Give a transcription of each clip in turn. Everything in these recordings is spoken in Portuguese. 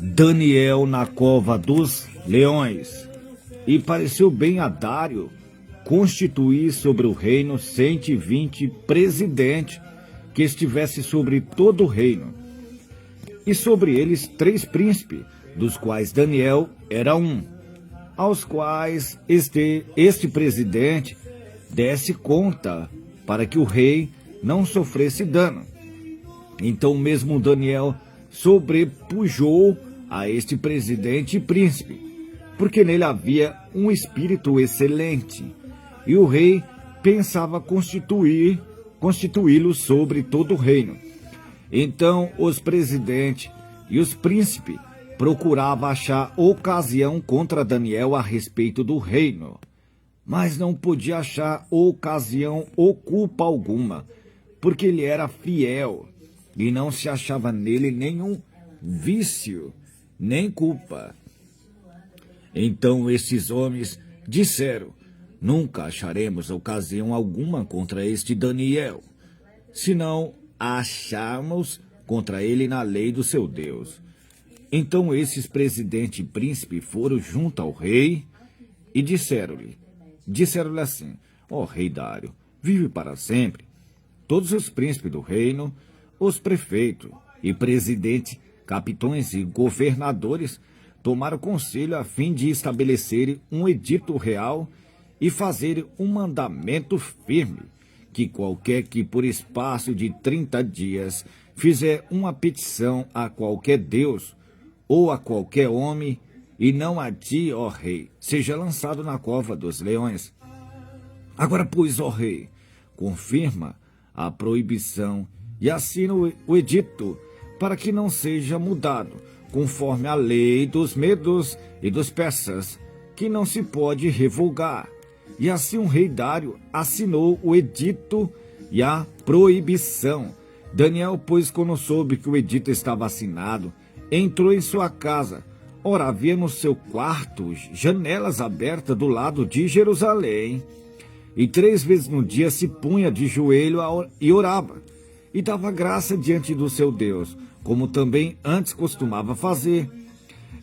Daniel na cova dos leões. E pareceu bem a Dário constituir sobre o reino 120 presidentes que estivesse sobre todo o reino, e sobre eles 3 príncipes, dos quais Daniel era um, aos quais este presidente desse conta para que o rei não sofresse dano. Então mesmo Daniel sobrepujou a este presidente e príncipe, porque nele havia um espírito excelente, e o rei pensava constituí-lo sobre todo o reino. Então os presidentes e os príncipes procuravam achar ocasião contra Daniel a respeito do reino, mas não podia achar ocasião ou culpa alguma, porque ele era fiel, e não se achava nele nenhum vício, nem culpa. Então esses homens disseram: nunca acharemos ocasião alguma contra este Daniel, senão a acharmos contra ele na lei do seu Deus. Então esses presidente e príncipe foram junto ao rei e disseram-lhe assim: ó rei Dário, vive para sempre. Todos os príncipes do reino, os prefeitos e presidentes, capitães e governadores tomaram conselho a fim de estabelecer um edito real e fazer um mandamento firme, que qualquer que por espaço de 30 dias fizer uma petição a qualquer Deus ou a qualquer homem, e não a ti, ó rei, seja lançado na cova dos leões. Agora, pois, ó rei, confirma a proibição e assina o edito, para que não seja mudado, conforme a lei dos medos e dos persas, que não se pode revogar. E assim o rei Dário assinou o edito e a proibição. Daniel, pois, quando soube que o edito estava assinado, entrou em sua casa. Ora, havia no seu quarto janelas abertas do lado de Jerusalém. E 3 vezes no dia se punha de joelho e orava, e dava graça diante do seu Deus, como também antes costumava fazer.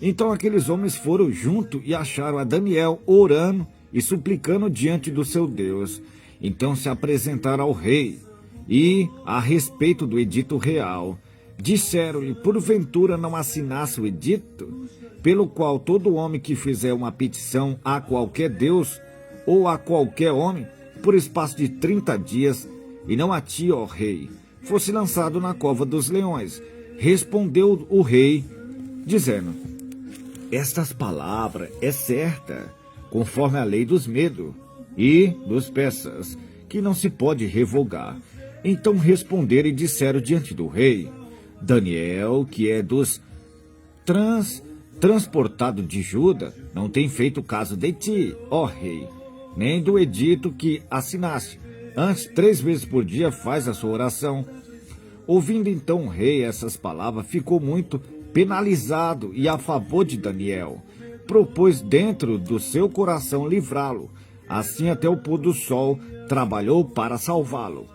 Então aqueles homens foram junto e acharam a Daniel orando e suplicando diante do seu Deus. Então se apresentaram ao rei, e, a respeito do edito real, disseram-lhe: porventura não assinasse o edito, pelo qual todo homem que fizer uma petição a qualquer Deus ou a qualquer homem, por espaço de 30 dias, e não a ti, ó rei, fosse lançado na cova dos leões? Respondeu o rei, dizendo: estas palavras é certa, conforme a lei dos medos e dos persas, que não se pode revogar. Então responderam e disseram diante do rei: Daniel, que é dos transportado de Judá, não tem feito caso de ti, ó rei, nem do edito que assinaste. Antes, 3 vezes por dia faz a sua oração. Ouvindo então o rei essas palavras, ficou muito penalizado, e a favor de Daniel propôs dentro do seu coração livrá-lo. Assim até o pôr do sol trabalhou para salvá-lo.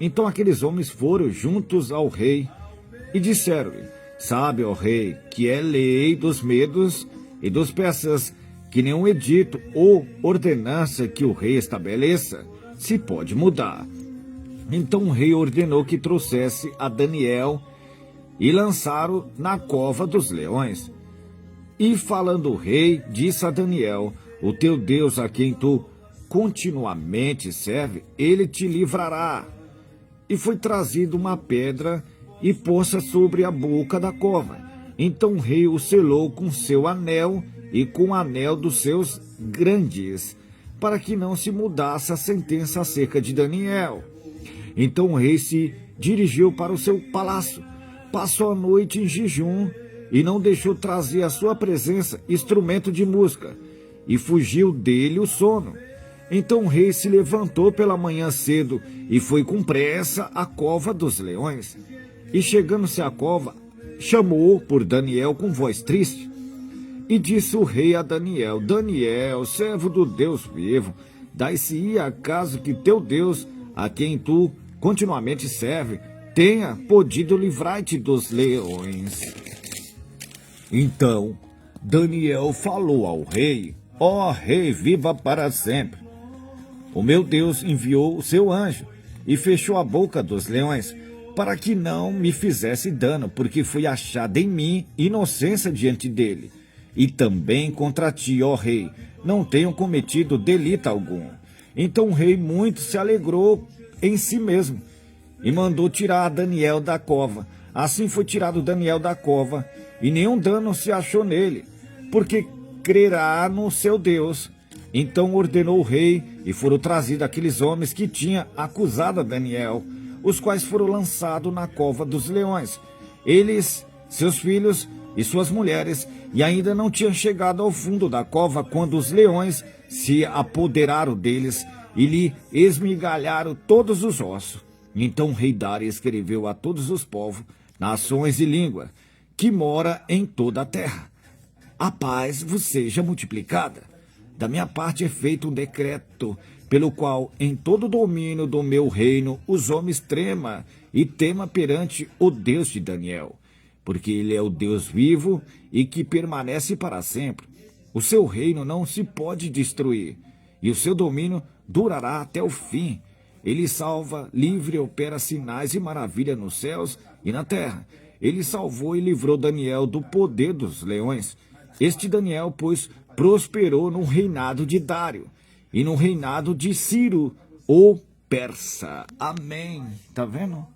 Então aqueles homens foram juntos ao rei e disseram-lhe: sabe, ó rei, que é lei dos medos e dos persas, que nenhum edito ou ordenança que o rei estabeleça se pode mudar. Então o rei ordenou que trouxesse a Daniel e lançaram na cova dos leões. E falando o rei, disse a Daniel: o teu Deus, a quem tu continuamente serve, ele te livrará. E foi trazida uma pedra e posta sobre a boca da cova. Então o rei o selou com seu anel e com o anel dos seus grandes, para que não se mudasse a sentença acerca de Daniel. Então o rei se dirigiu para o seu palácio, passou a noite em jejum e não deixou trazer à sua presença instrumento de música, e fugiu dele o sono. Então o rei se levantou pela manhã cedo e foi com pressa à cova dos leões. E chegando-se à cova, chamou por Daniel com voz triste. E disse o rei a Daniel: Daniel, servo do Deus vivo, dai-se-ia acaso que teu Deus, a quem tu continuamente serve, tenha podido livrar-te dos leões? Então Daniel falou ao rei: Ó rei, viva para sempre. O meu Deus enviou o seu anjo e fechou a boca dos leões para que não me fizesse dano, porque foi achada em mim inocência diante dele. E também contra ti, ó rei, não tenho cometido delito algum. Então o rei muito se alegrou em si mesmo e mandou tirar Daniel da cova. Assim foi tirado Daniel da cova e nenhum dano se achou nele, porque crerá no seu Deus. Então ordenou o rei e foram trazidos aqueles homens que tinham acusado a Daniel, os quais foram lançados na cova dos leões. Eles, seus filhos e suas mulheres, e ainda não tinham chegado ao fundo da cova quando os leões se apoderaram deles e lhe esmigalharam todos os ossos. Então o rei Dário escreveu a todos os povos, nações e língua que mora em toda a terra: a paz vos seja multiplicada. Da minha parte é feito um decreto, pelo qual em todo o domínio do meu reino os homens trema e tema perante o Deus de Daniel, porque ele é o Deus vivo e que permanece para sempre. O seu reino não se pode destruir, e o seu domínio durará até o fim. Ele salva, livre e opera sinais e maravilhas nos céus e na terra. Ele salvou e livrou Daniel do poder dos leões. Este Daniel, pois, prosperou no reinado de Dário e no reinado de Ciro, o persa. Amém. Tá vendo?